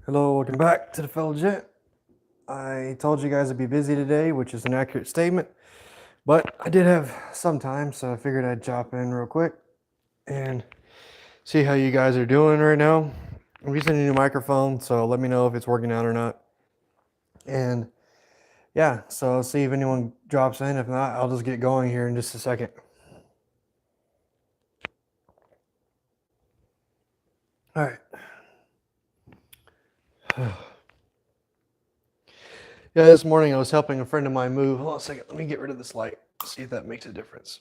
Hello, welcome back to the fellow gent. I told you guys I'd be busy today, which is an accurate statement, but I did have some time, so I figured I'd drop in real quick and see how you guys are doing right now. I'm using a new microphone, so let me know if it's working out or not. And yeah, so I'll see if anyone drops in. If not, I'll just get going here in just a second. All right. Yeah, this morning I was helping a friend of mine move. Hold on a second. Let me get rid of this light. See if that makes a difference.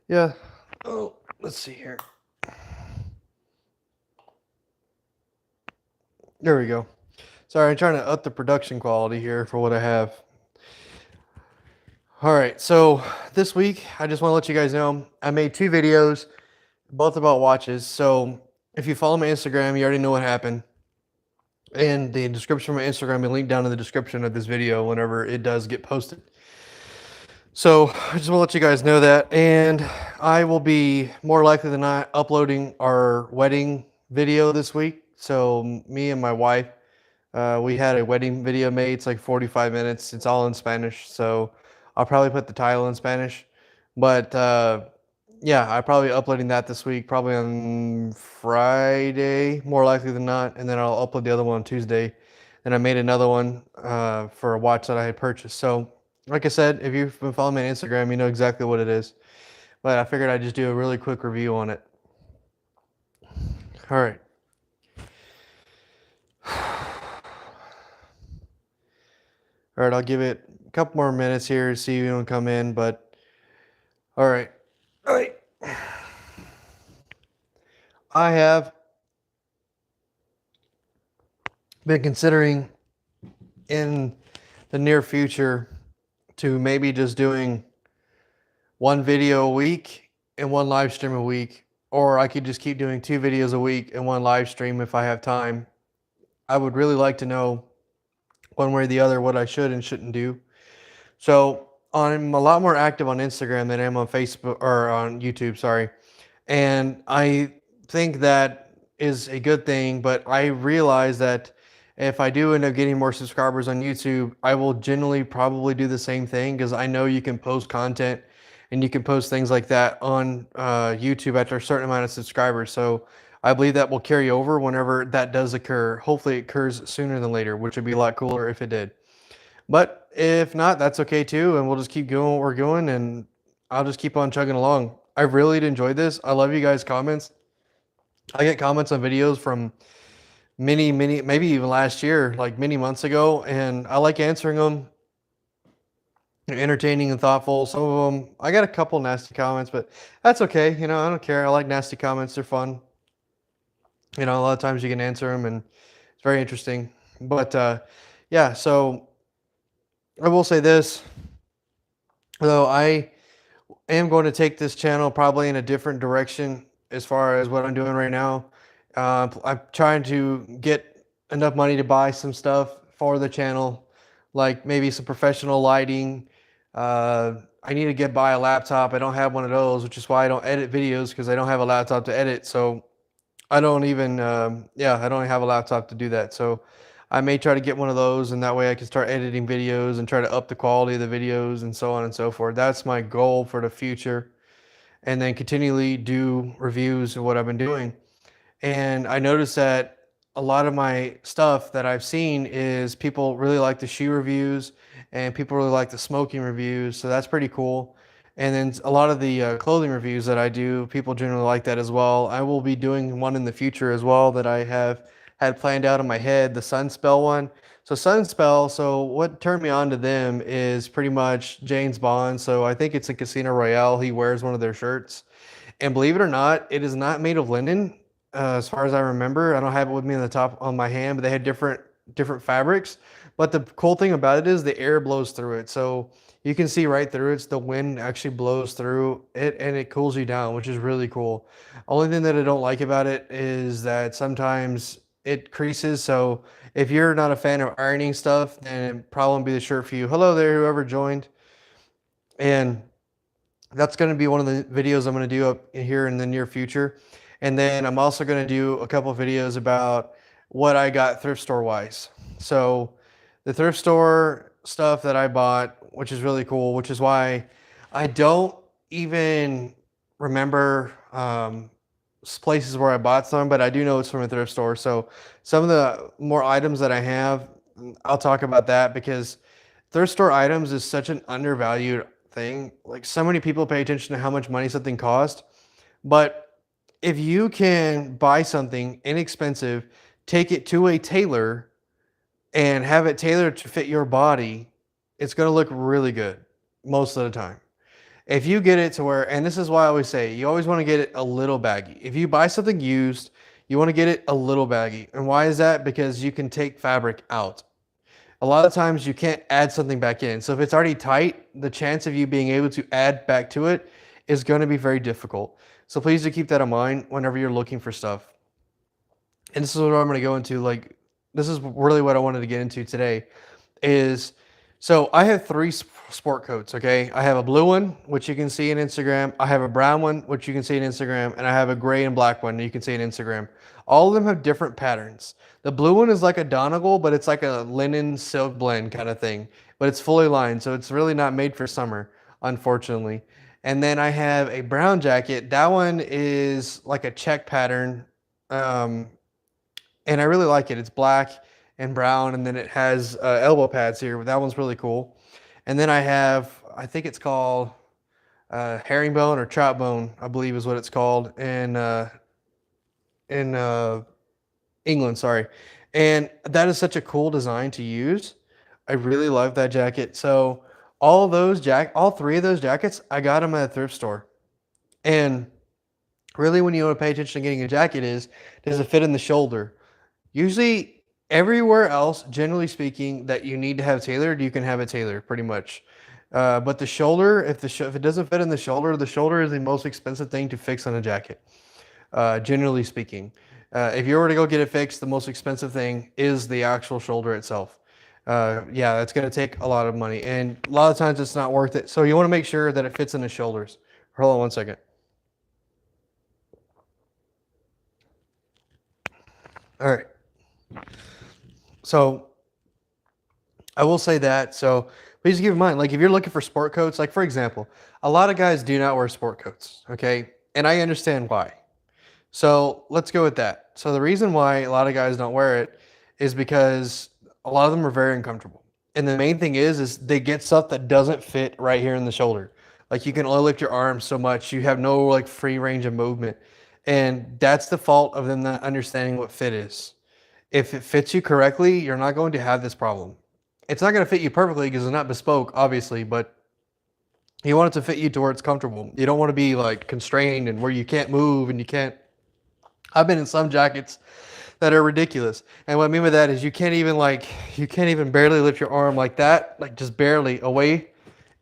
Yeah. Oh, let's see here. There we go. Sorry, I'm trying to up the production quality here for what I have. All right, so this week I just want to let you guys know I made 2 videos, both about watches. So if you follow my Instagram, you already know what happened. And the description of my Instagram will be linked down in the description of this video whenever it does get posted. So I just want to let you guys know that. And I will be more likely than not uploading our wedding video this week. So me and my wife, we had a wedding video made. It's like 45 minutes. It's all in Spanish. So I'll probably put the title in Spanish. But yeah, I'm probably uploading that this week, probably on Friday, more likely than not. And then I'll upload the other one on Tuesday. And I made another one for a watch that I had purchased. So like I said, if you've been following me on Instagram, you know exactly what it is. But I figured I'd just do a really quick review on it. All right. All right, I'll give it a couple more minutes here to see if anyone come in, but all right. All right. I have been considering in the near future to maybe just doing one video a week and one live stream a week, or I could just keep doing 2 videos a week and one live stream if I have time. I would really like to know one way or the other what I should and shouldn't do. So I'm a lot more active on Instagram than I am on Facebook or on YouTube, sorry. And I think that is a good thing, but I realize that if I do end up getting more subscribers on YouTube, I will generally probably do the same thing because I know you can post content and you can post things like that on YouTube after a certain amount of subscribers. So I believe that will carry over whenever that does occur. Hopefully it occurs sooner than later, which would be a lot cooler if it did. But if not, that's okay too, and we'll just keep doing what we're doing, and I'll just keep on chugging along. I really enjoyed this. I love you guys' comments. I get comments on videos from many, maybe even last year, like many months ago, and I like answering them. They're entertaining and thoughtful. Some of them, I got a couple nasty comments, but that's okay. You know, I don't care. I like nasty comments. They're fun. You know, a lot of times you can answer them, and it's very interesting. But yeah, so I will say this, though I am going to take this channel probably in a different direction as far as what I'm doing right now. I'm trying to get enough money to buy some stuff for the channel, like maybe some professional lighting. I need to buy a laptop. I don't have one of those, which is why I don't edit videos, because I don't have a laptop to edit. So I don't even, I don't have a laptop to do that. So I may try to get one of those, and that way I can start editing videos and try to up the quality of the videos and so on and so forth. That's my goal for the future. And then continually do reviews of what I've been doing. And I noticed that a lot of my stuff that I've seen is people really like the shoe reviews and people really like the smoking reviews. So that's pretty cool. And then a lot of the clothing reviews that I do, people generally like that as well. I will be doing one in the future as well that I have had planned out in my head, the Sunspell one. So Sunspell, so what turned me on to them is pretty much James Bond. So I think it's in Casino Royale. He wears one of their shirts. And believe it or not, it is not made of linen. As far as I remember, I don't have it with me on the top on my hand, but they had different fabrics. But the cool thing about it is the air blows through it. So you can see right through it. The wind actually blows through it and it cools you down, which is really cool. Only thing that I don't like about it is that sometimes it creases. So if you're not a fan of ironing stuff, then it probably won't be the shirt for you. Hello there, whoever joined. And that's going to be one of the videos I'm going to do up here in the near future. And then I'm also going to do a couple of videos about what I got thrift store wise. So the thrift store stuff that I bought, which is really cool, which is why I don't even remember places where I bought some, but I do know it's from a thrift store. So some of the more items that I have, I'll talk about that because thrift store items is such an undervalued thing. Like so many people pay attention to how much money something costs, but if you can buy something inexpensive, take it to a tailor and have it tailored to fit your body, it's going to look really good most of the time. If you get it to where, and this is why I always say, you always want to get it a little baggy. If you buy something used, you want to get it a little baggy. And why is that? Because you can take fabric out. A lot of times you can't add something back in. So if it's already tight, the chance of you being able to add back to it is going to be very difficult. So please do keep that in mind whenever you're looking for stuff. And this is what I'm going to go into. Like, this is really what I wanted to get into today is, so I have 3 sport coats, okay? I have a blue one, which you can see in Instagram. I have a brown one, which you can see in Instagram. And I have a gray and black one that you can see in Instagram. All of them have different patterns. The blue one is like a Donegal, but it's like a linen silk blend kind of thing. But it's fully lined, so it's really not made for summer, unfortunately. And then I have a brown jacket. That one is like a check pattern. And I really like it. It's black and brown, and then it has elbow pads here. That one's really cool. And then I have, I think it's called herringbone or trout bone, I believe is what it's called in England, sorry. And that is such a cool design to use. I really love that jacket. So all 3 of those jackets, I got them at a thrift store. And really when you want to pay attention to getting a jacket is, does it fit in the shoulder? Usually everywhere else, generally speaking, that you need to have tailored, you can have it tailored pretty much. But the shoulder, if it doesn't fit in the shoulder is the most expensive thing to fix on a jacket, generally speaking. If you were to go get it fixed, the most expensive thing is the actual shoulder itself. Yeah, that's going to take a lot of money, and a lot of times it's not worth it. So you want to make sure that it fits in the shoulders. Hold on one second. All right. So I will say that. So please keep in mind, like if you're looking for sport coats, like for example, a lot of guys do not wear sport coats. Okay. And I understand why. So let's go with that. So the reason why a lot of guys don't wear it is because a lot of them are very uncomfortable. And the main thing is they get stuff that doesn't fit right here in the shoulder. Like you can only lift your arms so much. You have no like free range of movement. And that's the fault of them not understanding what fit is. If it fits you correctly, you're not going to have this problem. It's not going to fit you perfectly because it's not bespoke, obviously, but you want it to fit you to where it's comfortable. You don't want to be like constrained and where you can't move and you can't. I've been in some jackets that are ridiculous. And what I mean by that is you can't even barely lift your arm like that, like just barely away.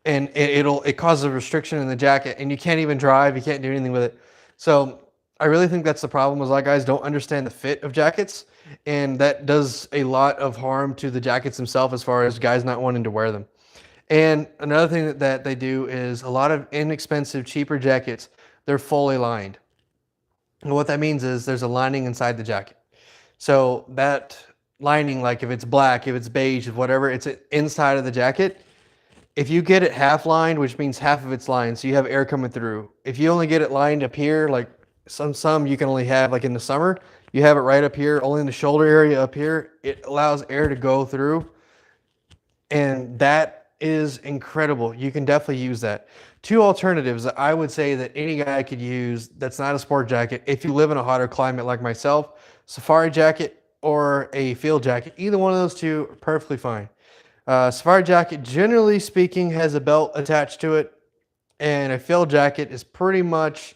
And it causes a restriction in the jacket and you can't even drive. You can't do anything with it. So I really think that's the problem is a lot of guys don't understand the fit of jackets. And that does a lot of harm to the jackets themselves as far as guys not wanting to wear them. And another thing that they do is a lot of inexpensive, cheaper jackets, they're fully lined. And what that means is there's a lining inside the jacket. So that lining, like if it's black, if it's beige, if whatever, it's inside of the jacket. If you get it half lined, which means half of it's lined, so you have air coming through. If you only get it lined up here, like some you can only have like in the summer, you have it right up here, only in the shoulder area up here. It allows air to go through. And that is incredible. You can definitely use that. 2 alternatives that I would say that any guy could use that's not a sport jacket if you live in a hotter climate like myself, safari jacket or a field jacket. Either one of those 2 are perfectly fine. Safari jacket, generally speaking, has a belt attached to it. And a field jacket is pretty much,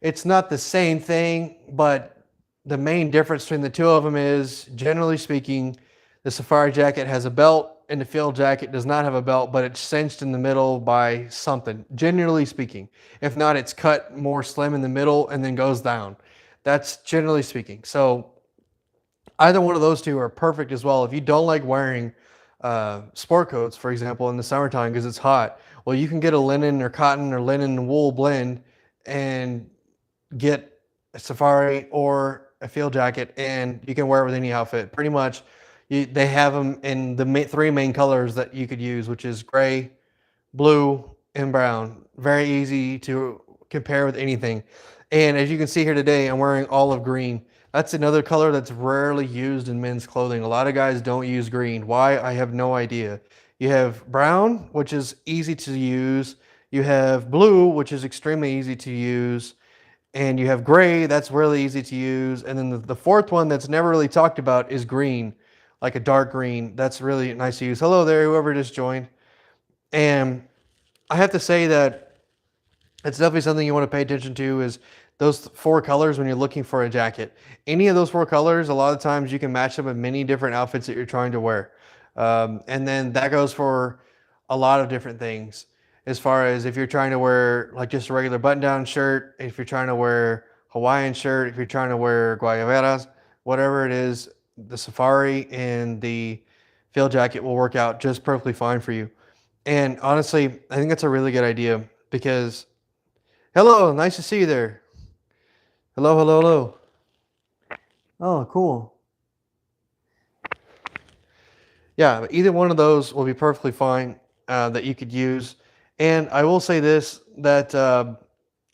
it's not the same thing, but the main difference between the 2 of them is, generally speaking, the safari jacket has a belt and the field jacket does not have a belt, but it's cinched in the middle by something, generally speaking. If not, it's cut more slim in the middle and then goes down. That's generally speaking. So either one of those 2 are perfect as well. If you don't like wearing sport coats, for example, in the summertime because it's hot, well, you can get a linen or cotton or linen and wool blend and get a safari or a field jacket, and you can wear it with any outfit. Pretty much, they have them in the three main colors that you could use, which is gray, blue, and brown. Very easy to compare with anything. And as you can see here today, I'm wearing olive green. That's another color that's rarely used in men's clothing. A lot of guys don't use green. Why? I have no idea. You have brown, which is easy to use. You have blue, which is extremely easy to use. And you have gray, that's really easy to use. And then the fourth one that's never really talked about is green, like a dark green. That's really nice to use. Hello there, whoever just joined. And I have to say that it's definitely something you want to pay attention to is those four colors when you're looking for a jacket. Any of those four colors, a lot of times you can match them with many different outfits that you're trying to wear. And then that goes for a lot of different things. As far as if you're trying to wear like just a regular button-down shirt, if you're trying to wear Hawaiian shirt, if you're trying to wear guayaberas, whatever it is, the safari and the field jacket will work out just perfectly fine for you. And honestly, I think that's a really good idea because, hello, nice to see you there. Hello, hello, hello. Oh, cool. Yeah, either one of those will be perfectly fine that you could use. And I will say this, that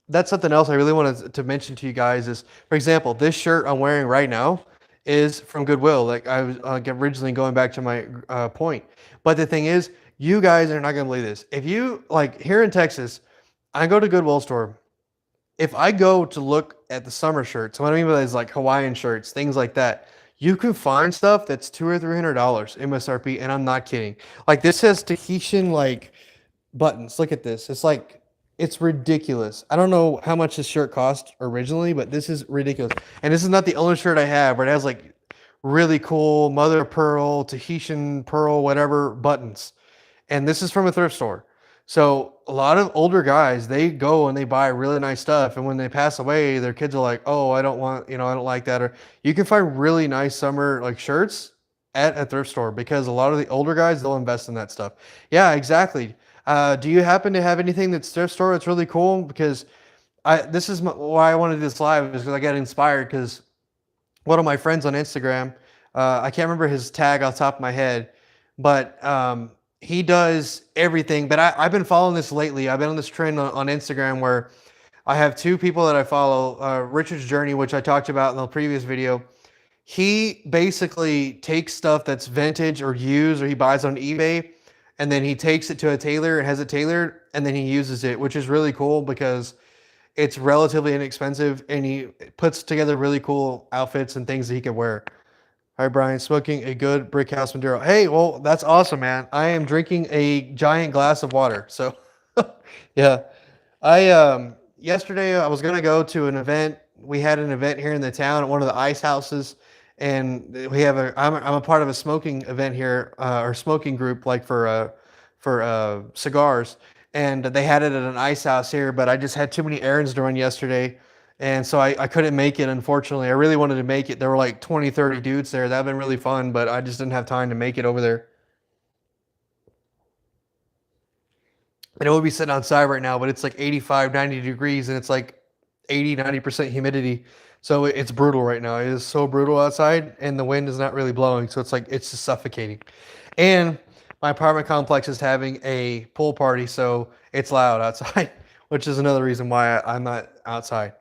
that's something else I really wanted to mention to you guys is, for example, this shirt I'm wearing right now is from Goodwill. Like I was originally going back to my point. But the thing is, you guys are not going to believe this. If you, like here in Texas, I go to Goodwill store. If I go to look at the summer shirts, what I mean by that is like Hawaiian shirts, things like that, you can find stuff that's $200 or $300 MSRP, and I'm not kidding. Like this has Tahitian like buttons. Look at this. It's like, it's ridiculous. I don't know how much this shirt cost originally, but this is ridiculous. And this is not the only shirt I have, but it has like really cool mother of pearl, Tahitian pearl, whatever buttons. And this is from a thrift store. So a lot of older guys, they go and they buy really nice stuff. And when they pass away, their kids are like, oh, I don't want, I don't like that. Or you can find really nice summer like shirts at a thrift store because a lot of the older guys, they'll invest in that stuff. Yeah, exactly. Do you happen to have anything that's thrift store that's really cool? Because this is why I wanted to do this live is because I got inspired because one of my friends on Instagram, I can't remember his tag off the top of my head, but he does everything. But I've been following this lately. I've been on this trend on Instagram where I have two people that I follow, Richard's Journey, which I talked about in the previous video. He basically takes stuff that's vintage or used or he buys on eBay, and then he takes it to a tailor and has it tailored, and then he uses it, which is really cool because it's relatively inexpensive, and he puts together really cool outfits and things that he can wear. Hi, Brian. Smoking a good brick house Maduro. Hey, well, that's awesome, man. I am drinking a giant glass of water. So, yeah. Yesterday I was gonna go to an event. We had an event here in the town at one of the ice houses, and we have I'm a part of a smoking event here, or smoking group, like for cigars, and they had it at an ice house here. But I just had too many errands to run yesterday. And so I couldn't make it, unfortunately. I really wanted to make it. There were like 20, 30 dudes there. That would have been really fun, but I just didn't have time to make it over there. And it would be sitting outside right now, but it's like 85, 90 degrees, and it's like 80, 90% humidity. So it's brutal right now. It is so brutal outside, and the wind is not really blowing. So it's like, it's just suffocating. And my apartment complex is having a pool party, so it's loud outside, which is another reason why I'm not outside.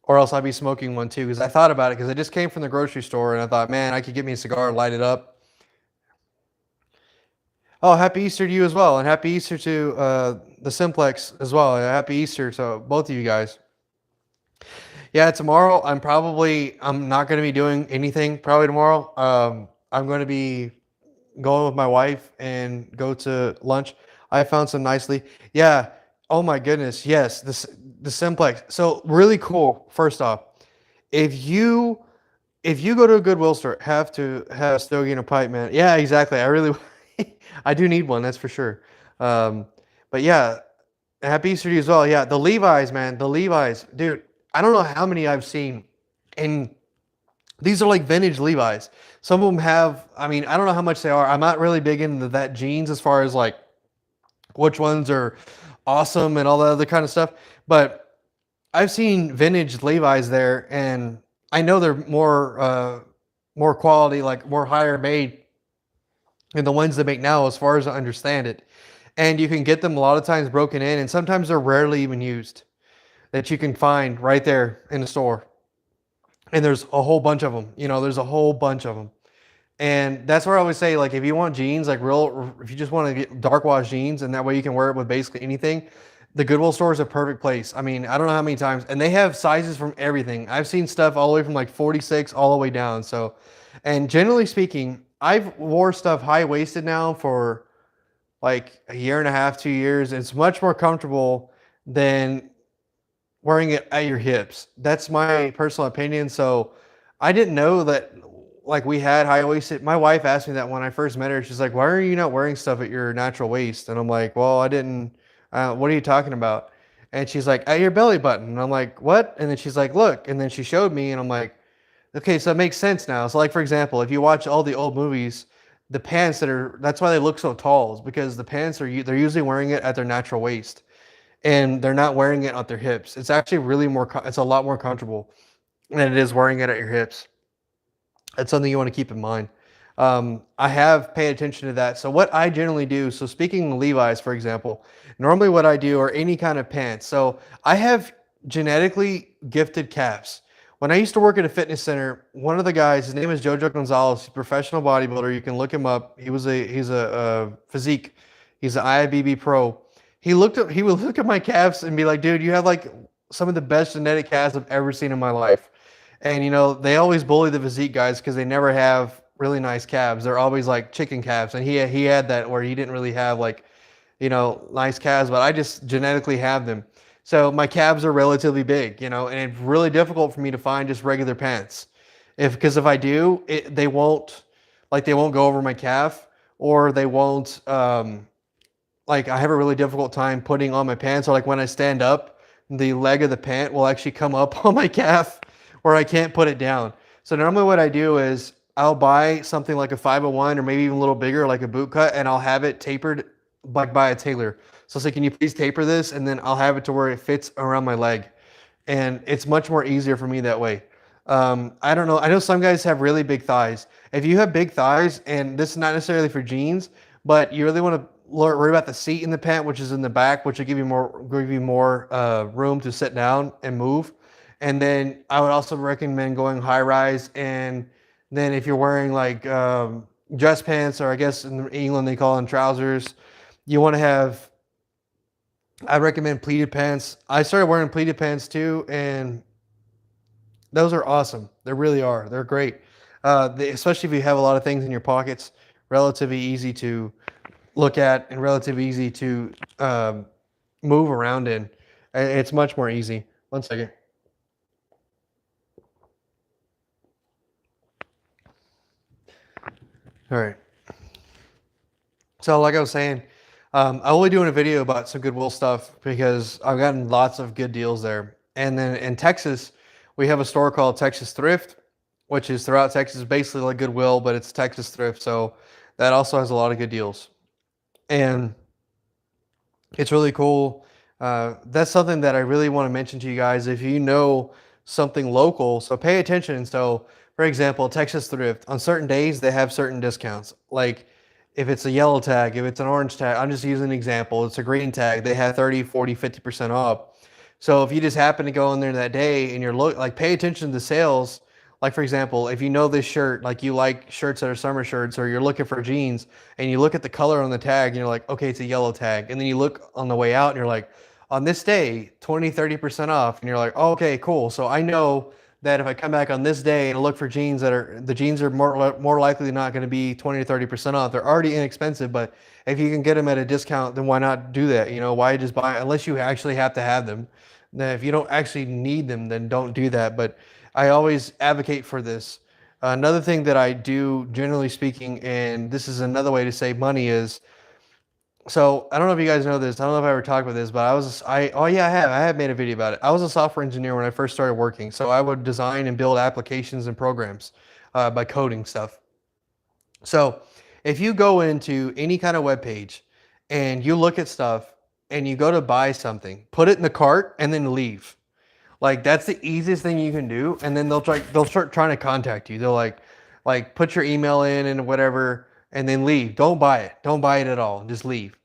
Or else I'd be smoking one too, because I thought about it, because I just came from the grocery store and I thought, man, I could get me a cigar and light it up. Oh, happy Easter to you as well. And happy Easter to the Simplex as well. Happy Easter to both of you guys. Yeah, tomorrow I'm not going to be doing anything probably tomorrow. I'm going to be going with my wife and go to lunch. I found some nicely. Yeah. Oh my goodness. Yes. The Simplex. So really cool. First off, if you go to a Goodwill store, have to have stogie and a pipe, man. Yeah, exactly. I do need one. That's for sure. But yeah, happy Easter to you as well. Yeah. The Levi's, man, the Levi's, dude, I don't know how many I've seen, and these are like vintage Levi's. Some of them have, I don't know how much they are. I'm not really big into that jeans as far as like which ones are awesome and all that other kind of stuff. But I've seen vintage Levi's there, and I know they're more quality, like more higher made than the ones they make now, as far as I understand it. And you can get them a lot of times broken in, and sometimes they're rarely even used, that you can find right there in the store. And there's a whole bunch of them. You know, there's a whole bunch of them. And that's where I always say, like, if you want jeans, like if you just want to get dark wash jeans, and that way you can wear it with basically anything, the Goodwill store is a perfect place. I mean, I don't know how many times, and they have sizes from everything. I've seen stuff all the way from like 46 all the way down. So, and generally speaking, I've wore stuff high waisted now for like a year and a half, 2 years. It's much more comfortable than wearing it at your hips. That's my personal opinion. So I didn't know that, like, we had high waisted. My wife asked me that when I first met her. She's like, "Why are you not wearing stuff at your natural waist?" And I'm like, "Well, I didn't. What are you talking about?" And she's like, "At your belly button." And I'm like, "What?" And then she's like, "Look." And then she showed me, and I'm like, "Okay, so it makes sense now." So, like, for example, if you watch all the old movies, the pants that's why they look so tall, is because the pants they're usually wearing it at their natural waist, and they're not wearing it at their hips. It's actually really it's a lot more comfortable than it is wearing it at your hips. That's something you want to keep in mind. I have paid attention to that. So what I generally do, so speaking of Levi's, for example, normally what I do, or any kind of pants. So I have genetically gifted calves. When I used to work at a fitness center, one of the guys, his name is Jojo Gonzalez, he's a professional bodybuilder. You can look him up. He's a physique. He's an IIBB pro. He would look at my calves and be like, "Dude, you have like some of the best genetic calves I've ever seen in my life." And you know, they always bully the physique guys because they never have really nice calves. They're always like chicken calves. And he had that where he didn't really have, like, you know, nice calves, but I just genetically have them. So my calves are relatively big, you know, and it's really difficult for me to find just regular pants. Because if I do, they won't go over my calf, or they won't, like, I have a really difficult time putting on my pants, or like when I stand up, the leg of the pant will actually come up on my calf where I can't put it down. So normally what I do is I'll buy something like a 501, or maybe even a little bigger, like a boot cut, and I'll have it tapered, like, by a tailor. So I'll say, "Can you please taper this?" And then I'll have it to where it fits around my leg. And it's much more easier for me that way. I don't know. I know some guys have really big thighs. If you have big thighs, and this is not necessarily for jeans, but you really want to worry about the seat in the pant, which is in the back, which will give you more room to sit down and move. And then I would also recommend going high rise. And then if you're wearing like dress pants, or I guess in England they call them trousers, you want to have, I recommend pleated pants. I started wearing pleated pants too, and those are awesome. They really are. They're great. Especially if you have a lot of things in your pockets, relatively easy to look at and relatively easy to move around in. It's much more easy. One second. All right. So like I was saying, I will be doing a video about some Goodwill stuff because I've gotten lots of good deals there. And then in Texas, we have a store called Texas Thrift, which is throughout Texas, basically like Goodwill, but it's Texas Thrift. So that also has a lot of good deals. And it's really cool. That's something that I really want to mention to you guys. If you know something local, so pay attention. So for example, Texas Thrift, on certain days, they have certain discounts. Like if it's a yellow tag, if it's an orange tag, I'm just using an example. It's a green tag. They have 30, 40, 50% off. So if you just happen to go in there that day and pay attention to the sales. Like for example, if you know this shirt, like you like shirts that are summer shirts, or you're looking for jeans and you look at the color on the tag and you're like, okay, it's a yellow tag. And then you look on the way out and you're like, on this day, 20, 30% off. And you're like, oh, okay, cool. So I know that if I come back on this day and look for jeans, the jeans are more likely not going to be 20 to 30% off. They're already inexpensive, but if you can get them at a discount, then why not do that? You know, why just buy, unless you actually have to have them. Then if you don't actually need them, then don't do that. But I always advocate for this. Another thing that I do, generally speaking, and this is another way to save money, is, so I don't know if you guys know this. I don't know if I ever talked about this, but oh yeah, I have made a video about it. I was a software engineer when I first started working. So I would design and build applications and programs by coding stuff. So if you go into any kind of web page and you look at stuff and you go to buy something, put it in the cart and then leave. Like that's the easiest thing you can do. And then they'll start trying to contact you. They'll like put your email in and whatever, and then leave. Don't buy it. Don't buy it at all. Just leave.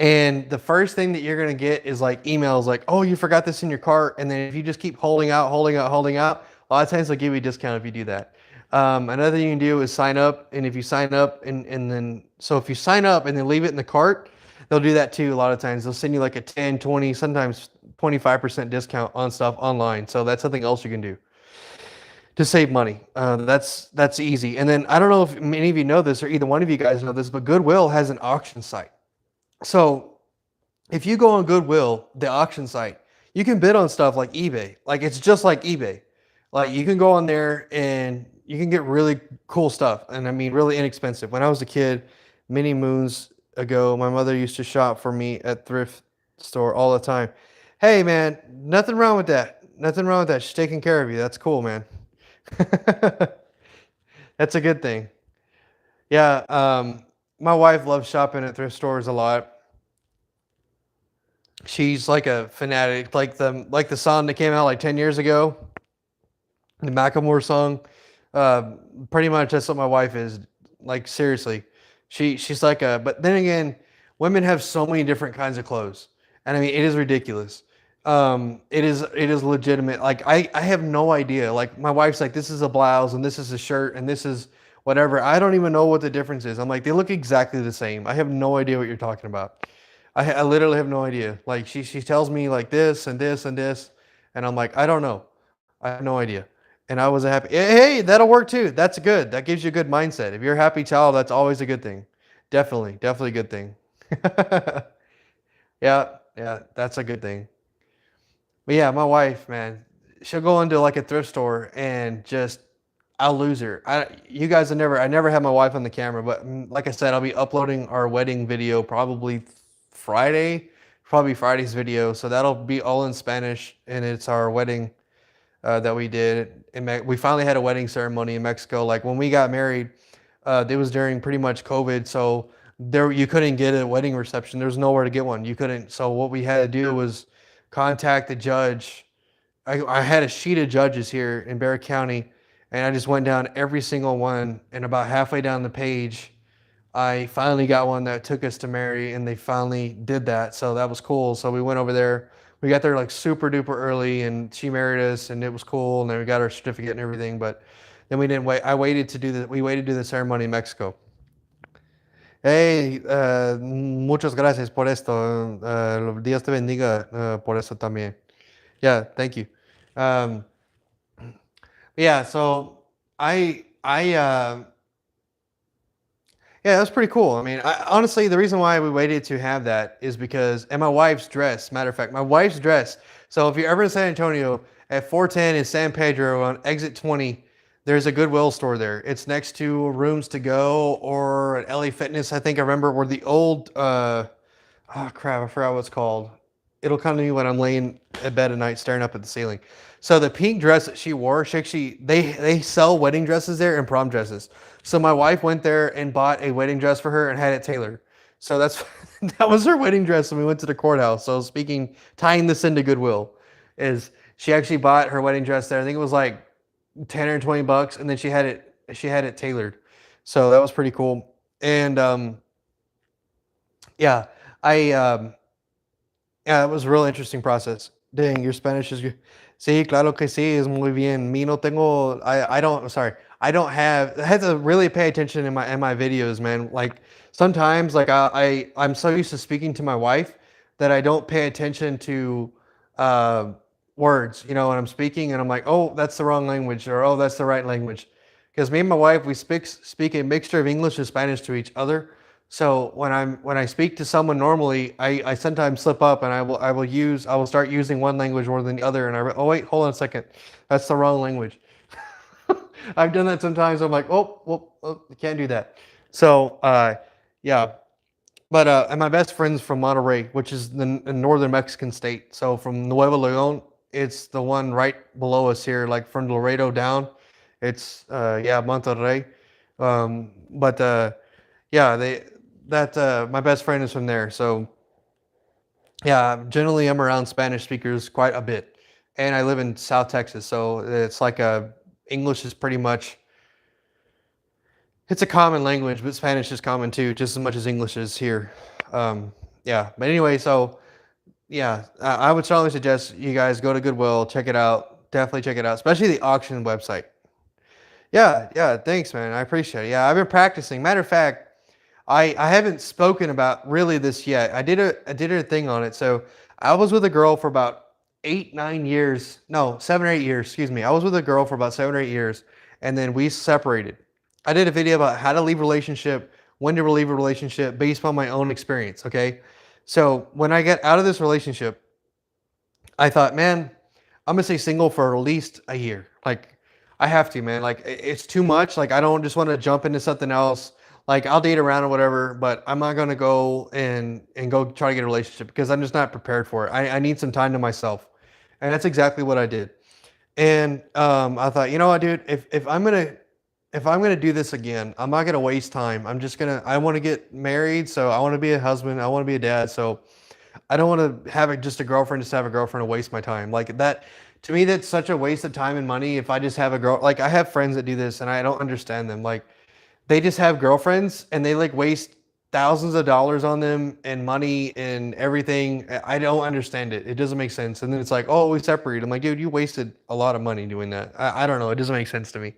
And the first thing that you're gonna get is like emails like, oh, you forgot this in your cart. And then if you just keep holding out, a lot of times they'll give you a discount if you do that. Another thing you can do is sign up, and if you sign up and then so if you sign up and then leave it in the cart, they'll do that too. A lot of times they'll send you like a 10, 20, sometimes 25% discount on stuff online. So that's something else you can do to save money. That's easy. And then I don't know if many of you know this or either one of you guys know this, but Goodwill has an auction site. So if you go on Goodwill, the auction site, you can bid on stuff like eBay. Like it's just like eBay. Like you can go on there and you can get really cool stuff. And I mean, really inexpensive. When I was a kid, many moons ago, my mother used to shop for me at thrift store all the time. Hey man, nothing wrong with that. Nothing wrong with that. She's taking care of you. That's cool, man. That's a good thing. Yeah, my wife loves shopping at thrift stores a lot. She's like a fanatic, like the song that came out like 10 years ago, the Macklemore song. Pretty much that's what my wife is. Like seriously, she's like a. But then again, women have so many different kinds of clothes, and I mean it is ridiculous. It is legitimate. Like I have no idea. Like my wife's like, this is a blouse and this is a shirt and this is whatever. I don't even know what the difference is. I'm like, they look exactly the same. I have no idea what you're talking about. I literally have no idea. Like she tells me like this and this and this, and I'm like, I don't know. I have no idea. And I was happy. Hey, that'll work too. That's good. That gives you a good mindset. If you're a happy child, that's always a good thing. Definitely a good thing. Yeah, that's a good thing. But yeah, my wife, man, she'll go into like a thrift store and just I'll lose her. You guys have never, I never had my wife on the camera, but like I said, I'll be uploading our wedding video probably Friday, probably Friday's video. So that'll be all in Spanish, and it's our wedding that we did. We finally had a wedding ceremony in Mexico. Like when we got married, it was during pretty much COVID, so there you couldn't get a wedding reception. There was nowhere to get one. You couldn't. So what we had to do was contact the judge. I had a sheet of judges here in Barrett County, and I just went down every single one. And about halfway down the page, I finally got one that took us to marry, and they finally did that. So that was cool. So we went over there. We got there like super duper early, and she married us, and it was cool. And then we got our certificate and everything. But then we didn't wait. We waited to do the ceremony in Mexico. Hey, muchas gracias por esto. Dios te bendiga por eso también. Yeah, thank you. Um, yeah, so yeah, that's pretty cool. I mean, honestly, the reason why we waited to have that is because, and my wife's dress, matter of fact, my wife's dress. So if you're ever in San Antonio at 410 in San Pedro on exit 20, there's a Goodwill store there. It's next to Rooms to Go or at LA Fitness. I think I remember where the old, oh crap, I forgot what it's called. It'll come to me when I'm laying at bed at night staring up at the ceiling. So the pink dress that she wore, they sell wedding dresses there and prom dresses. So my wife went there and bought a wedding dress for her and had it tailored. So that was her wedding dress when we went to the courthouse. So tying this into Goodwill, is she actually bought her wedding dress there. I think it was like 10 or 20 bucks, and then she had it tailored. So that was pretty cool. And yeah, yeah, it was a real interesting process. Dang, your Spanish is good. Sí, claro que sí, es muy bien. Me no tengo, I don't, sorry, I had to really pay attention in my videos, man. Like sometimes, like I'm so used to speaking to my wife that I don't pay attention to words, when I'm speaking, and I'm like, oh, that's the wrong language, or oh, that's the right language. Because me and my wife, we speak a mixture of English and Spanish to each other. So when I speak to someone normally, I sometimes slip up, and I will start using one language more than the other, and oh wait, hold on a second, that's the wrong language. I've done that sometimes. I'm like, oh, I can't do that. So yeah, but and my best friend's from Monterrey, which is the northern Mexican state. So from Nuevo Leon, it's the one right below us here, like from Laredo down. It's yeah, Monterrey. But yeah, my best friend is from there. So yeah, generally I'm around Spanish speakers quite a bit. and I live in South Texas, so it's like English is pretty much, it's a common language, but Spanish is common too, just as much as English is here. Yeah, but anyway, so yeah, I would strongly suggest you guys go to Goodwill, check it out. Definitely check it out, especially the auction website. Yeah, yeah, thanks, man. I appreciate it. Yeah, I've been practicing. Matter of fact, I haven't spoken about really this yet. I did a thing on it. So I was with a girl for about 8, 9 years. No, 7 or 8 years. Excuse me. I was with a girl for about 7 or 8 years, and then we separated. I did a video about how to leave a relationship, when to leave a relationship, based on my own experience. Okay, so when I get out of this relationship, I thought, man, I'm gonna stay single for at least a year. Like, I have to, man. Like, it's too much. Like, I don't just want to jump into something else. Like, I'll date around or whatever, but I'm not gonna go and go try to get a relationship because I'm just not prepared for it. I need some time to myself, and that's exactly what I did. And I thought, you know what, dude, if I'm gonna do this again, I'm not gonna waste time. I want to get married, so I want to be a husband. I want to be a dad, so I don't want to have just a girlfriend just to have a girlfriend and waste my time. Like that, to me, that's such a waste of time and money. If I just have a girl, like I have friends that do this and I don't understand them. Like they just have girlfriends and they like waste thousands of dollars on them and money and everything. I don't understand it. It doesn't make sense. And then it's like, oh, we separated. I'm like, dude, you wasted a lot of money doing that. I don't know. It doesn't make sense to me.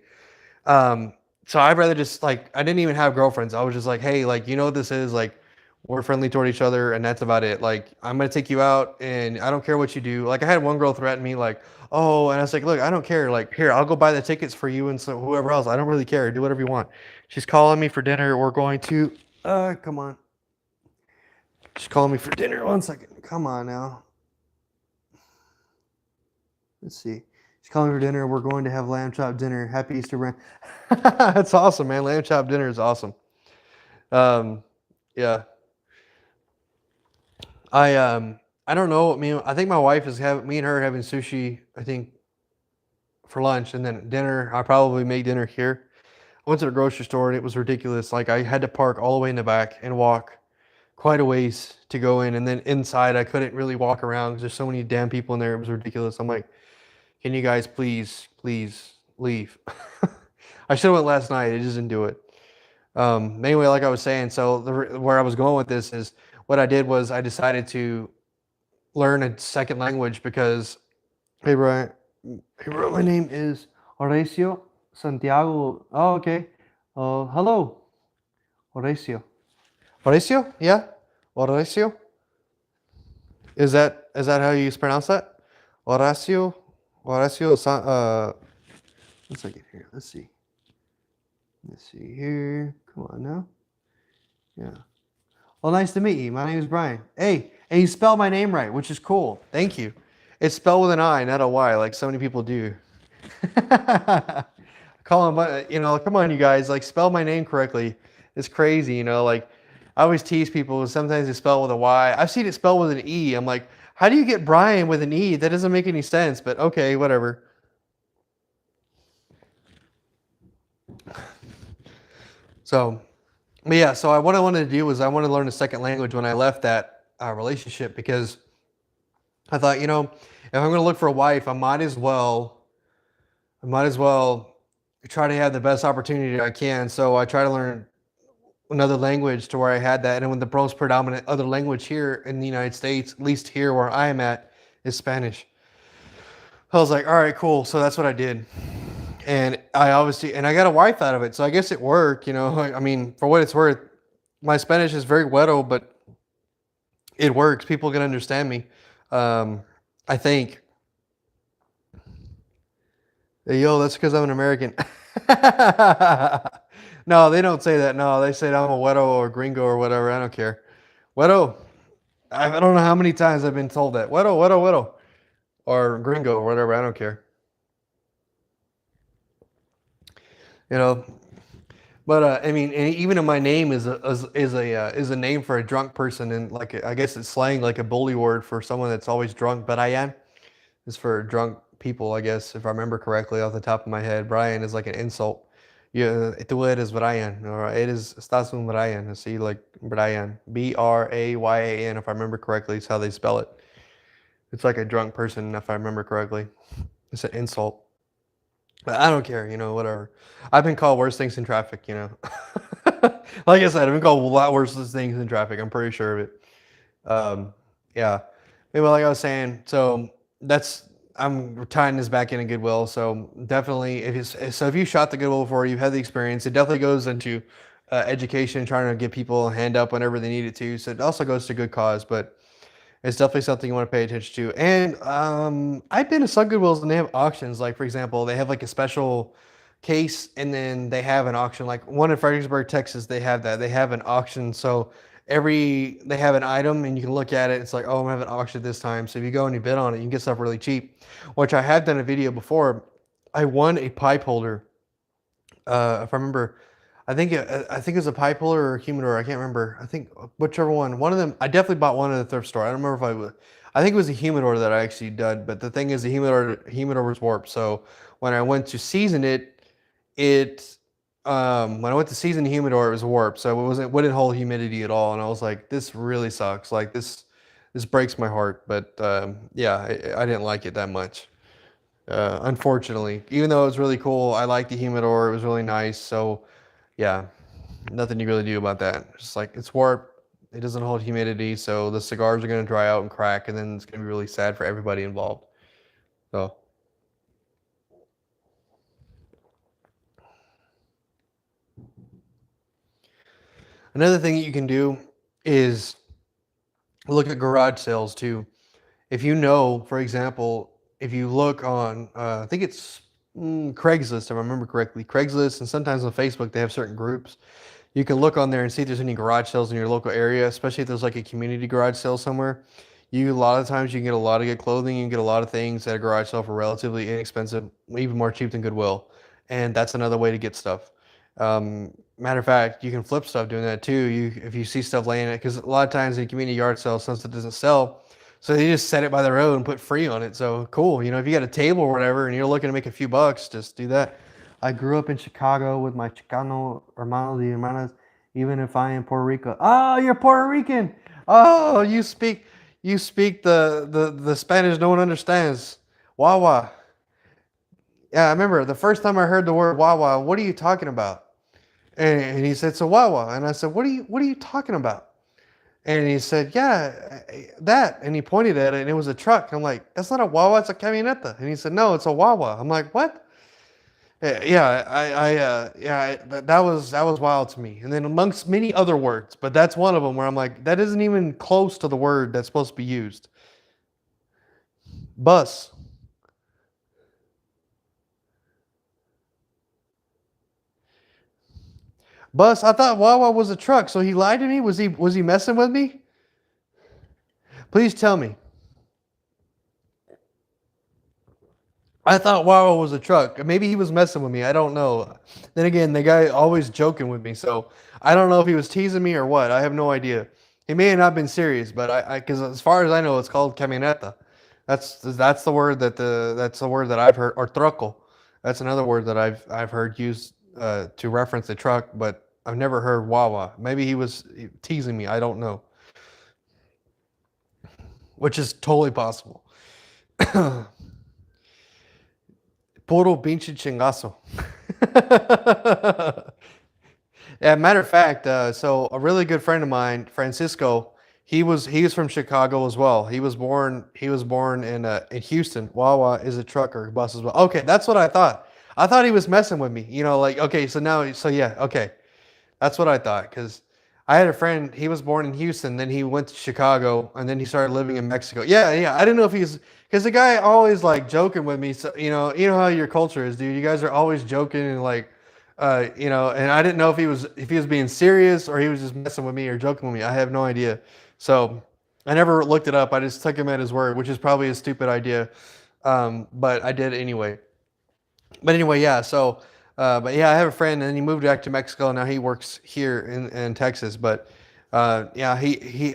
Um, so I'd rather just like, I didn't even have girlfriends. I was just like, hey, like, you know what this is? Like, we're friendly toward each other, and that's about it. Like, I'm gonna take you out, and I don't care what you do. Like, I had one girl threaten me, like, oh, and I was like, look, I don't care. Like, here, I'll go buy the tickets for you and so whoever else. I don't really care. Do whatever you want. She's calling me for dinner. We're going to, come on. She's calling me for dinner. One second. Come on now. Let's see. She's calling for dinner. We're going to have lamb chop dinner. Happy Easter, Brand. That's awesome, man. Lamb chop dinner is awesome. Yeah. I don't know. I think my wife is having me and her having sushi, I think, for lunch, and then dinner. I probably make dinner here. I went to the grocery store and it was ridiculous. Like I had to park all the way in the back and walk quite a ways to go in, and then inside I couldn't really walk around because there's so many damn people in there. It was ridiculous. I'm like, can you guys please leave? I should have went last night. I just didn't do it. Anyway, like I was saying, so where I was going with this is what I did was I decided to learn a second language because, hey Brian, my name is Horacio Santiago. Oh, okay. Hello, Horacio. Horacio? Yeah, Horacio. Is that how you pronounce that? Horacio, Horacio. One second here. Let's see. Let's see here. Come on now. Yeah. Well, nice to meet you. My name is Brian. Hey, and you spelled my name right, which is cool. Thank you. It's spelled with an I, not a Y, like so many people do. Call him, come on, you guys, like spell my name correctly. It's crazy, like I always tease people. Sometimes they spell with a Y. I've seen it spelled with an E. I'm like, how do you get Brian with an E? That doesn't make any sense, but okay, whatever. So, but yeah, so what I wanted to do was I wanted to learn a second language when I left that relationship because I thought, if I'm going to look for a wife, I might as well try to have the best opportunity I can. So I try to learn another language to where I had that. And when the most predominant other language here in the United States, at least here where I am at, is Spanish. I was like, all right, cool. So that's what I did. And I got a wife out of it. So I guess it worked, I mean, for what it's worth, my Spanish is very weirdo, but it works. People can understand me. I think. Hey, yo, that's because I'm an American. No, they don't say that. No, they say I'm a weirdo or gringo or whatever. I don't care. Weirdo. I don't know how many times I've been told that. Weirdo. Or gringo or whatever. I don't care. But I mean, and even in my name is a name for a drunk person, and like I guess it's slang, like a bully word for someone that's always drunk. Brian is for drunk people, I guess, if I remember correctly off the top of my head. Brian is like an insult. Yeah, tú eres Brian, or estás un Brian. See, like Brian, Bryan, if I remember correctly, is how they spell it. It's like a drunk person, if I remember correctly. It's an insult. But I don't care, whatever. I've been called worse things in traffic. Like I said, I've been called a lot worse things in traffic. I'm pretty sure of it. Yeah. Maybe like I was saying, so I'm tying this back into Goodwill. So definitely, if you shot the Goodwill before, you've had the experience. It definitely goes into education, trying to get people a hand up whenever they need it to. So it also goes to good cause, but it's definitely something you want to pay attention to. And I've been to some Goodwills and they have auctions. Like for example, they have like a special case, and then they have an auction. Like one in Fredericksburg, Texas, they have that. They have an auction. So they have an item, and you can look at it. It's like, oh, I'm having an auction this time. So if you go and you bid on it, you can get stuff really cheap. Which I have done a video before. I won a pipe holder. If I remember, I think it was a pipe holder or a humidor. I can't remember. I think whichever one. One of them. I definitely bought one at the thrift store. I don't remember if I was. I think it was a humidor that I actually did. But the thing is, the humidor was warped. So when I went to season it, when I went to season the humidor, it was warped. So it wouldn't hold humidity at all. And I was like, this really sucks. Like this breaks my heart. But yeah, I didn't like it that much. Unfortunately, even though it was really cool, I liked the humidor. It was really nice. So yeah, nothing you really do about that. Just like it's warped, it doesn't hold humidity, so the cigars are going to dry out and crack, and then it's going to be really sad for everybody involved. So another thing that you can do is look at garage sales too. If you know, for example, if you look on, I think it's Craigslist, if I remember correctly, Craigslist, and sometimes on Facebook they have certain groups. You can look on there and see if there's any garage sales in your local area, especially if there's like a community garage sale somewhere. A lot of times you can get a lot of good clothing, you can get a lot of things at a garage sale for relatively inexpensive, even more cheap than Goodwill. And that's another way to get stuff. Matter of fact, you can flip stuff doing that too. If you see stuff laying it, because a lot of times in community yard sales, some stuff doesn't sell, so they just set it by the road and put free on it. So cool, if you got a table or whatever, and you're looking to make a few bucks, just do that. I grew up in Chicago with my Chicano hermanos y hermanas, even if I am Puerto Rico. Oh, you're Puerto Rican. Oh, you speak the Spanish no one understands. Wawa. Yeah, I remember the first time I heard the word Wawa. What are you talking about? And he said, so Wawa. And I said, what are you talking about? And he said, yeah, that. And he pointed at it, and it was a truck. I'm like, that's not a Wawa, it's a camioneta. And he said, no, it's a Wawa. I'm like, what? Yeah, that was wild to me. And then amongst many other words, but that's one of them where I'm like, that isn't even close to the word that's supposed to be used. Bus. Bus. I thought Wawa was a truck, so he lied to me. Was he messing with me? Please tell me. I thought Wawa was a truck. Maybe he was messing with me. I don't know. Then again, the guy always joking with me, so I don't know if he was teasing me or what. I have no idea. He may have not been serious, but because as far as I know, it's called camioneta. That's the word that I've heard, or truco. That's another word that I've heard used to reference a truck, but I've never heard Wawa. Maybe he was teasing me. I don't know, which is totally possible. Puro pinche chingazo. Yeah, matter of fact, so a really good friend of mine, Francisco, he was from Chicago as well. He was born in Houston. Wawa is a trucker, bus as well. Okay, that's what I thought. I thought he was messing with me. Like okay, so yeah, okay. That's what I thought, because I had a friend. He was born in Houston, then he went to Chicago, and then he started living in Mexico. Yeah, yeah. I didn't know if he's because the guy always like joking with me. So you know how your culture is, dude. You guys are always joking and like, And I didn't know if he was being serious or he was just messing with me or joking with me. I have no idea. So I never looked it up. I just took him at his word, which is probably a stupid idea, but I did anyway. But anyway, yeah. So, but yeah, I have a friend, and he moved back to Mexico. Now he works here in Texas. But yeah,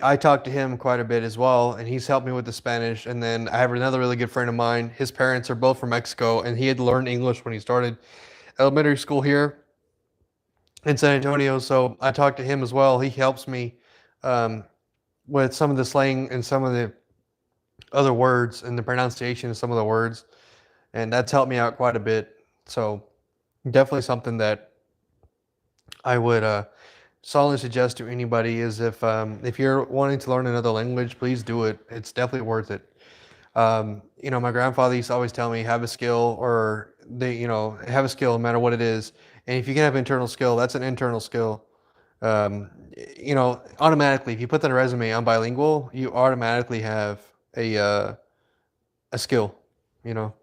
I talked to him quite a bit as well, and he's helped me with the Spanish. And then I have another really good friend of mine. His parents are both from Mexico, and he had learned English when he started elementary school here in San Antonio. So I talked to him as well. He helps me with some of the slang and some of the other words and the pronunciation of some of the words, and that's helped me out quite a bit. So definitely something that I would solidly suggest to anybody is if you're wanting to learn another language, please do it. It's definitely worth it. My grandfather used to always tell me, have a skill, or have a skill no matter what it is. And if you can have internal skill, that's an internal skill. Automatically, if you put that in a resume, I'm bilingual, you automatically have a skill, you know.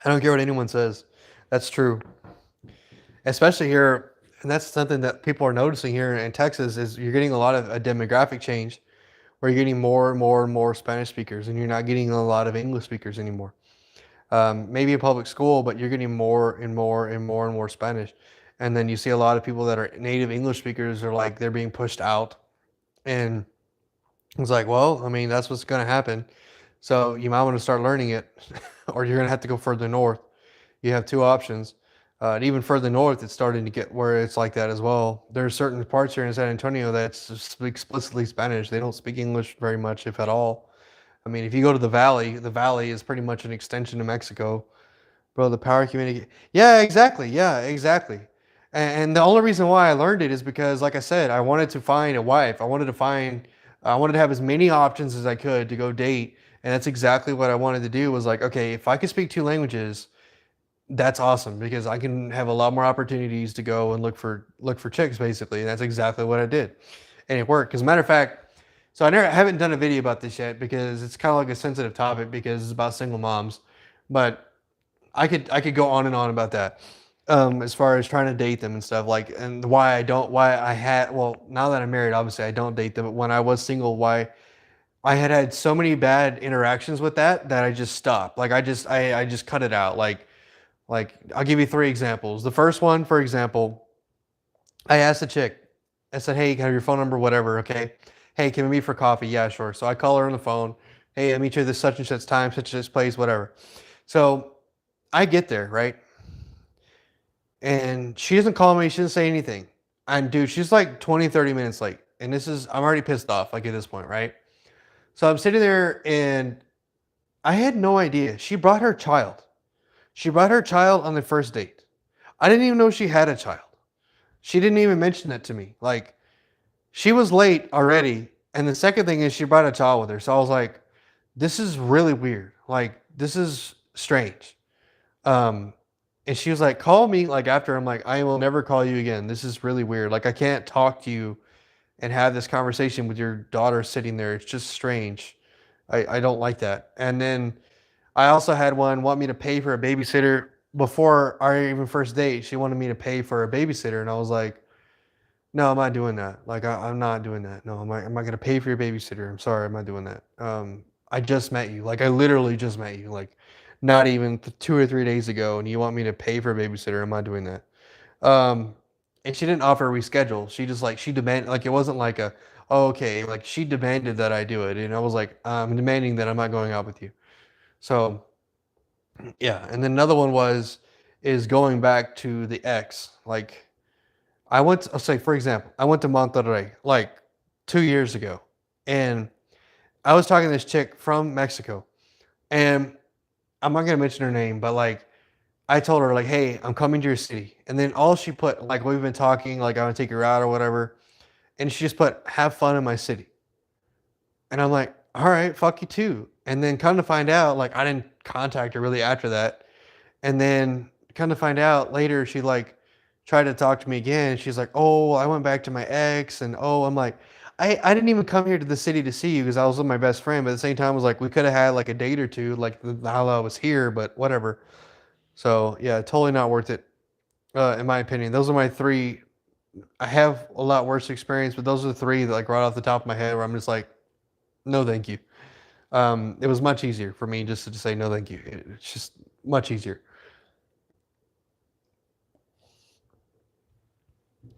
I don't care what anyone says. That's true. Especially here, and that's something that people are noticing here in Texas is you're getting a lot of a demographic change where you're getting more and more and more Spanish speakers, and you're not getting a lot of English speakers anymore. Maybe a public school, but you're getting more and more and more and more Spanish. And then you see a lot of people that are native English speakers are like they're being pushed out. And it's like, well, I mean, that's what's going to happen. So you might want to start learning it, or you're going to have to go further north. You have two options. And even further north, it's starting to get where it's like that as well. There are certain parts here in San Antonio that's explicitly Spanish. They don't speak English very much, if at all. I mean, if you go to the valley is pretty much an extension of Mexico. Bro, the power community. Yeah, exactly. Yeah, exactly. And the only reason why I learned it is because, like I said, I wanted to find a wife. I wanted to have as many options as I could to go date. And that's exactly what I wanted to do was like, okay, if I could speak two languages, that's awesome because I can have a lot more opportunities to go and look for chicks basically. And that's exactly what I did. And it worked. As a matter of fact, so I haven't done a video about this yet because it's kind of like a sensitive topic because it's about single moms. But I could go on and on about that. As far as trying to date them and stuff like, and now that I'm married, obviously I don't date them. But when I was single, why I had so many bad interactions with that I just stopped. Like I just cut it out. Like I'll give you three examples. The first one, for example, I asked a chick. I said, "Hey, can I have your phone number? Whatever. Okay. Hey, can we meet for coffee? Yeah, sure." So I call her on the phone. Hey, I meet you at this such and such time, such and such place, whatever. So I get there, right? And she doesn't call me. She doesn't say anything. And dude, she's like 20, 30 minutes late. And I'm already pissed off, like at this point, right? So I'm sitting there and I had no idea. She brought her child. She brought her child on the first date. I didn't even know she had a child. She didn't even mention it to me. Like, she was late already. And the second thing is she brought a child with her. So I was like, this is really weird. Like, this is strange. And she was like, call me like after. I'm like, I will never call you again. This is really weird. Like, I can't talk to you and have this conversation with your daughter sitting there. It's just strange. I don't like that. And then I also had one want me to pay for a babysitter before our even first date. She wanted me to pay for a babysitter. And I was like, no, I'm not doing that. Like, I'm not doing that. No, I'm not going to pay for your babysitter. I'm sorry. I'm not doing that. I just met you. Like, I literally just met you. Like, not even 2 or 3 days ago. And you want me to pay for a babysitter. I'm not doing that. And she didn't offer a reschedule. She just like, she demanded, like, it wasn't like oh, okay. Like, she demanded that I do it. And I was like, I'm demanding that I'm not going out with you. So, yeah. And then another one is going back to the ex. Like, I'll say, for example, I went to Monterrey like 2 years ago, and I was talking to this chick from Mexico, and I'm not gonna mention her name, but like I told her like, hey, I'm coming to your city, and then all she put like we've been talking, like I want to take her out or whatever, and she just put have fun in my city, and I'm like, all right, fuck you too, and then come to find out, like I didn't contact her really after that, and then come to find out later, she like tried to talk to me again. She's like, "Oh, I went back to my ex," and I'm like, I didn't even come here to the city to see you because I was with my best friend. But at the same time, it was like we could have had like a date or two, like while I was here, but whatever. So yeah, totally not worth it, in my opinion. Those are my three. I have a lot worse experience, but those are the three that like right off the top of my head where I'm just like, no, thank you. It was much easier for me just to say no, thank you. It's just much easier.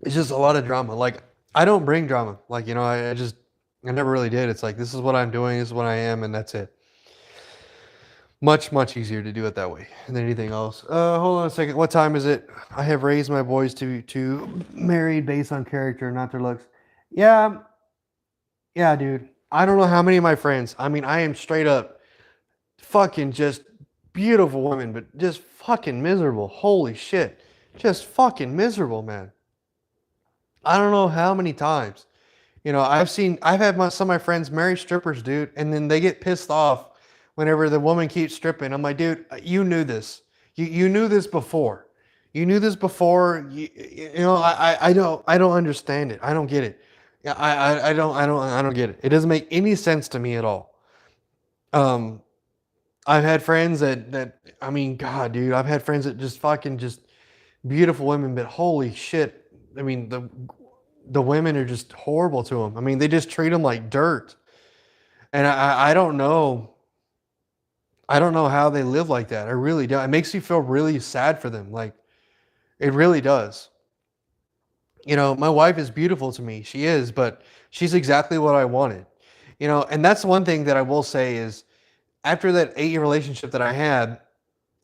It's just a lot of drama. Like I don't bring drama. Like, I never really did. It's like this is what I'm doing, this is what I am, and that's it. Much, much easier to do it that way than anything else. Hold on a second. What time is it? I have raised my boys to married based on character, not their looks. Yeah, Yeah, dude. I don't know how many of my friends. I mean, I am straight up fucking just beautiful women, but just fucking miserable. Holy shit. Just fucking miserable, man. I don't know how many times. I've had some of my friends marry strippers, dude, and then they get pissed off whenever the woman keeps stripping. I'm like, dude, you knew this. You knew this before. You knew this before. I don't understand it. I don't get it. Yeah, I don't get it. It doesn't make any sense to me at all. Um, I've had friends that I mean, God, dude, I've had friends that just fucking just beautiful women, but holy shit. I mean, the women are just horrible to them. I mean, they just treat them like dirt. And I don't know. I don't know how they live like that. I really don't. It makes me feel really sad for them. Like, it really does. My wife is beautiful to me. She is, but she's exactly what I wanted. And that's one thing that I will say is after that 8-year relationship that I had,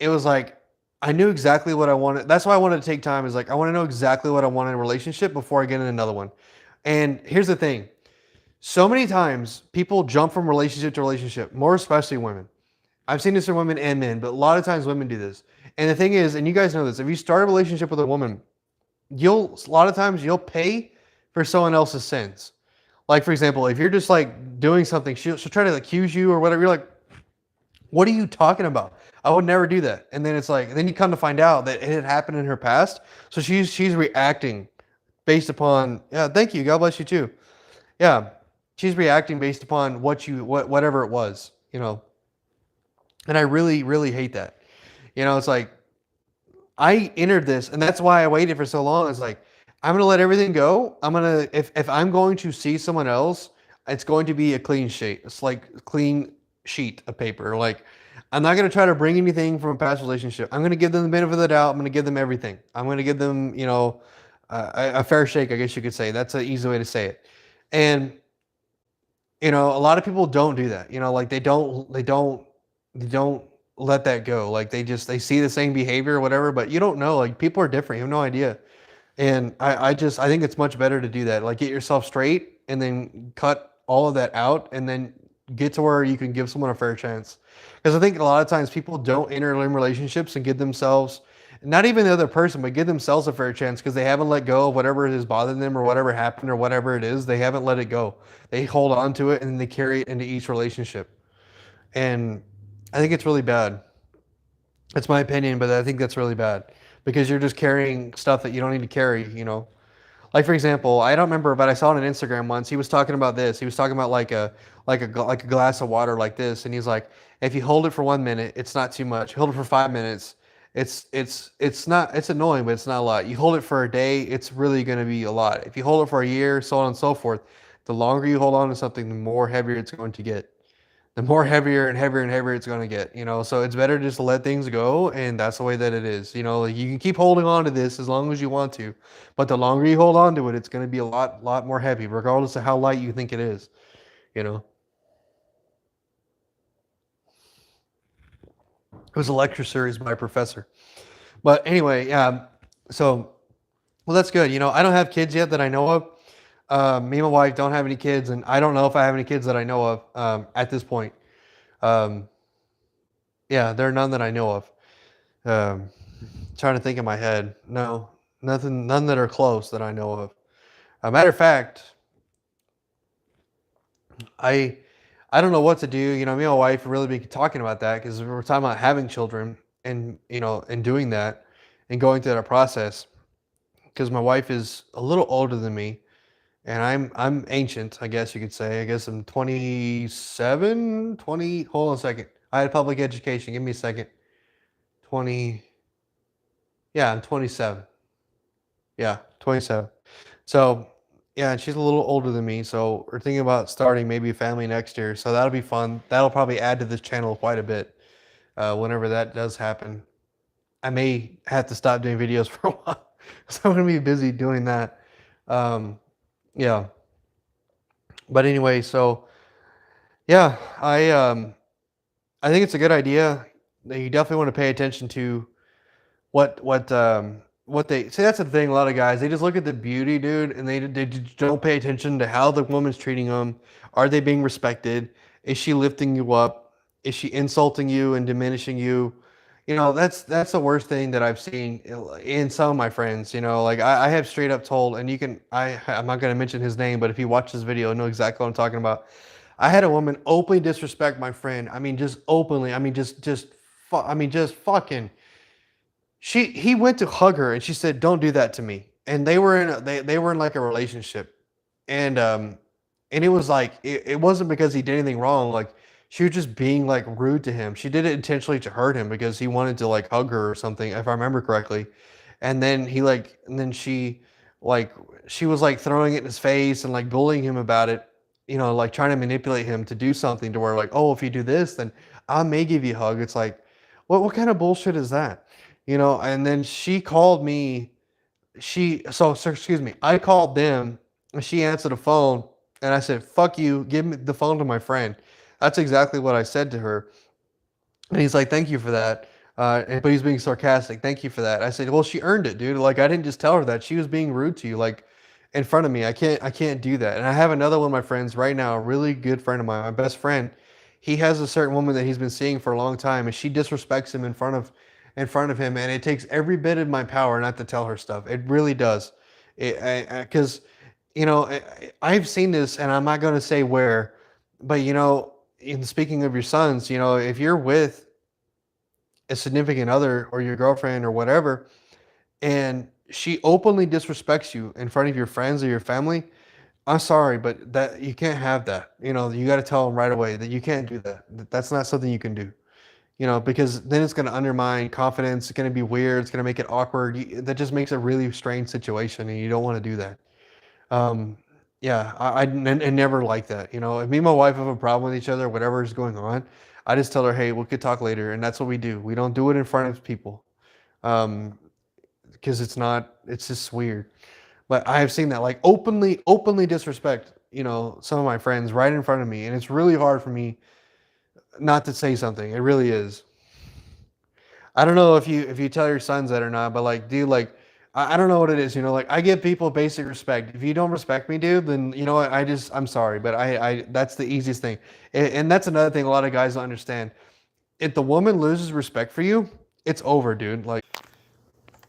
it was like I knew exactly what I wanted. That's why I wanted to take time. Is like I want to know exactly what I want in a relationship before I get in another one. And here's the thing: so many times people jump from relationship to relationship, more especially women. I've seen this in women and men, but a lot of times women do this. And the thing is, and you guys know this, if you start a relationship with a woman, a lot of times you'll pay for someone else's sins. Like for example, if you're just like doing something, she'll try to accuse you or whatever. You're like, what are you talking about? I would never do that. And then it's like, then you come to find out that it had happened in her past. So she's reacting based upon, yeah, thank you. God bless you too. Yeah. She's reacting based upon whatever it was, And I really, really hate that. It's like I entered this, and that's why I waited for so long. It's like I'm gonna let everything go. If I'm going to see someone else, it's going to be a clean sheet. It's like a clean sheet of paper. Like I'm not gonna try to bring anything from a past relationship. I'm gonna give them the benefit of the doubt. I'm gonna give them everything. I'm gonna give them, a fair shake, I guess you could say. That's an easy way to say it. And a lot of people don't do that. Like they don't let that go. Like they see the same behavior or whatever, but you don't know. Like people are different. You have no idea. And I think it's much better to do that. Like get yourself straight and then cut all of that out and then get to where you can give someone a fair chance. Because I think a lot of times people don't enter in relationships and give themselves, not even the other person, but give themselves a fair chance because they haven't let go of whatever is bothering them or whatever happened or whatever it is. They haven't let it go. They hold on to it and then they carry it into each relationship. And I think it's really bad. That's my opinion, but I think that's really bad because you're just carrying stuff that you don't need to carry. Like for example, I don't remember, but I saw it on Instagram once. He was talking about this. He was talking about like a glass of water like this, and he's like, if you hold it for 1 minute, it's not too much. Hold it for 5 minutes, it's annoying, but it's not a lot. You hold it for a day, it's really going to be a lot. If you hold it for a year, so on and so forth, the longer you hold on to something, the more heavier it's going to get. The more heavier and heavier and heavier it's going to get. So it's better just to let things go, and that's the way that it is. Like you can keep holding on to this as long as you want to, but the longer you hold on to it, it's going to be a lot more heavy, regardless of how light you think it is. You know, it was a lecture series by a professor. But anyway, so well, that's good. I don't have kids yet that I know of. Me and my wife don't have any kids, and I don't know if I have any kids that I know of at this point. Um, yeah, there are none that I know of. Um, Trying to think in my head. No, nothing, none that are close that I know of. A matter of fact, I I don't know what to do. Me and my wife have really been talking about that because we're talking about having children and and doing that and going through that process. Because my wife is a little older than me, and I'm ancient, I guess you could say. I guess I'm 27, 20. Hold on a second. I had public education. Give me a second. 20. Yeah, I'm 27. Yeah, 27. So, yeah, and she's a little older than me, so we're thinking about starting maybe a family next year. So that'll be fun. That'll probably add to this channel quite a bit whenever that does happen. I may have to stop doing videos for a while, so I'm gonna be busy doing that. Um, yeah, but anyway, so yeah, I think it's a good idea. You definitely want to pay attention to what what they see, that's the thing. A lot of guys, they just look at the beauty, dude, and they just don't pay attention to how the woman's treating them. Are they being respected? Is she lifting you up? Is she insulting you and diminishing you? You know, that's the worst thing that I've seen in some of my friends. You know, like I have straight up told, and you can, I'm not going to mention his name, but if you watch this video, you know exactly what I'm talking about. I had a woman openly disrespect my friend. I mean, just openly. I mean, I mean, just fucking. He went to hug her, and she said, "Don't do that to me." And they were in like a relationship, and it was like it wasn't because he did anything wrong. Like she was just being like rude to him. She did it intentionally to hurt him because he wanted to like hug her or something, if I remember correctly. And then and then like she was like throwing it in his face and like bullying him about it, you know, like trying to manipulate him to do something to where like, oh, if you do this, then I may give you a hug. It's like, what kind of bullshit is that? You know, and then she called me. Excuse me, I called them and she answered the phone and I said, fuck you, give me the phone to my friend. That's exactly what I said to her. And he's like, thank you for that. But he's being sarcastic. Thank you for that. I said, well, she earned it, dude. Like, I didn't just tell her that. She was being rude to you, like, in front of me. I can't do that. And I have another one of my friends right now, a really good friend of mine, my best friend. He has a certain woman that he's been seeing for a long time, and she disrespects him in front of him. And it takes every bit of my power not to tell her stuff. It really does. Because, you know, I've seen this, and I'm not going to say where, but, you know, in speaking of your sons, you know, if you're with a significant other or your girlfriend or whatever, and she openly disrespects you in front of your friends or your family, I'm sorry, but that you can't have that. You know, you got to tell them right away that you can't do that. That's not something you can do. You know, because then it's going to undermine confidence. It's going to be weird. It's going to make it awkward. That just makes a really strange situation, and you don't want to do that. Um, yeah, I never like that. You know, if me and my wife have a problem with each other, whatever is going on, I just tell her, hey, we could talk later, and that's what we do. We don't do it in front of people, um, because it's just weird. But I have seen that like openly disrespect, you know, some of my friends right in front of me, and it's really hard for me not to say something. It really is. I don't know if you tell your sons that or not, but like, dude, like, I don't know what it is, you know, like I give people basic respect. If you don't respect me, dude, then you know what, I'm sorry, but I that's the easiest thing. And that's another thing a lot of guys don't understand. If the woman loses respect for you, it's over, dude. Like,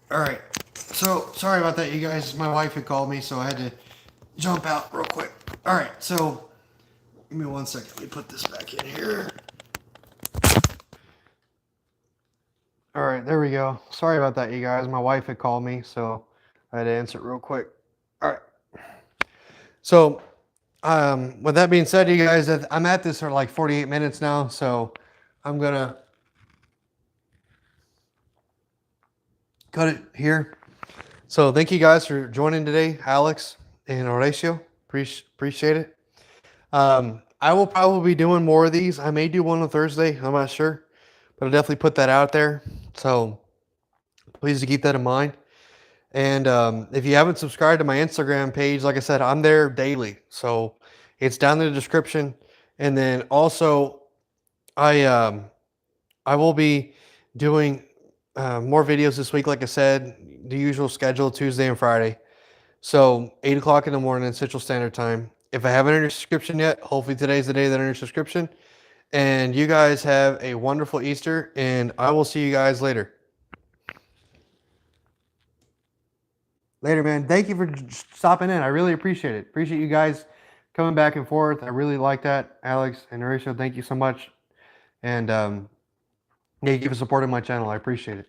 all right. So sorry about that, you guys. My wife had called me, so I had to jump out real quick. All right, so give me 1 second. Let me put this back in here. All right, there we go. Sorry about that, you guys. My wife had called me, so I had to answer it real quick. All right. So, with that being said, you guys, I'm at this for like 48 minutes now, so I'm gonna cut it here. So, thank you guys for joining today, Alex and Horatio. Appreciate it. I will probably be doing more of these. I may do one on Thursday. I'm not sure, but I'll definitely put that out there. So please keep that in mind. And if you haven't subscribed to my Instagram page, like I said, I'm there daily. So it's down in the description. And then also, I will be doing more videos this week. Like I said, the usual schedule, Tuesday and Friday. So 8 o'clock in the morning, Central Standard Time. If I haven't earned your subscription yet, hopefully today's the day that I earn your subscription. And you guys have a wonderful Easter, and I will see you guys later. Later, man. Thank you for stopping in. I really appreciate it. Appreciate you guys coming back and forth. I really like that. Alex and Horatio, thank you so much. And yeah, you give support on my channel. I appreciate it.